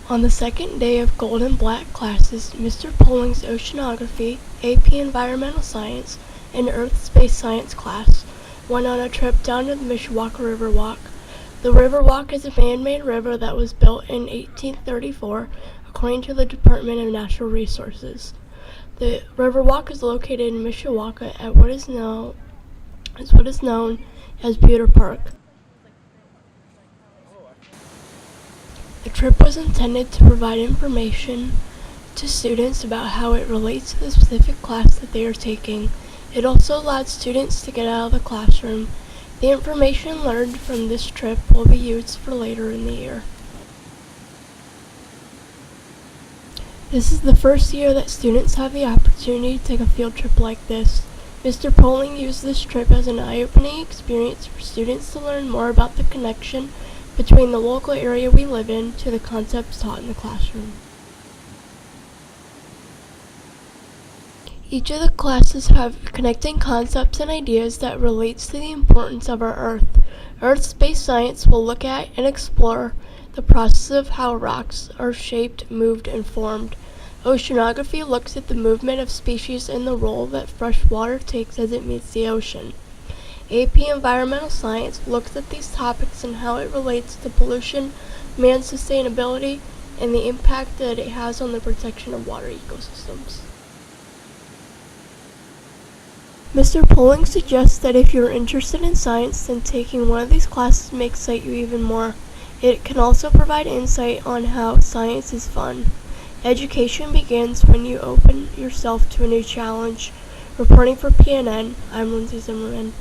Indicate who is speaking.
Speaker 1: On the second day of Gold and Black classes, Mr. Polling's Oceanography, AP Environmental Science, and Earth Space Science class went on a trip down to the Mishawaka River Walk. The River Walk is a man-made river that was built in 1834 according to the Department of Natural Resources. The River Walk is located in Mishawaka at what is known as Buter Park. The trip was intended to provide information to students about how it relates to the specific class that they are taking. It also allowed students to get out of the classroom. The information learned from this trip will be used for later in the year. This is the first year that students have the opportunity to take a field trip like this. Mr. Polling used this trip as an eye-opening experience for students to learn more about the connection between the local area we live in to the concepts taught in the classroom. Each of the classes have connecting concepts and ideas that relates to the importance of our Earth. Earth Space Science will look at and explore the process of how rocks are shaped, moved, and formed. Oceanography looks at the movement of species and the role that fresh water takes as it meets the ocean. AP Environmental Science looks at these topics and how it relates to pollution, man's sustainability, and the impact that it has on the protection of water ecosystems. Mr. Polling suggests that if you're interested in science, then taking one of these classes may excite you even more. It can also provide insight on how science is fun. Education begins when you open yourself to a new challenge. Reporting for PNN, I'm Lindsey Zimmerman.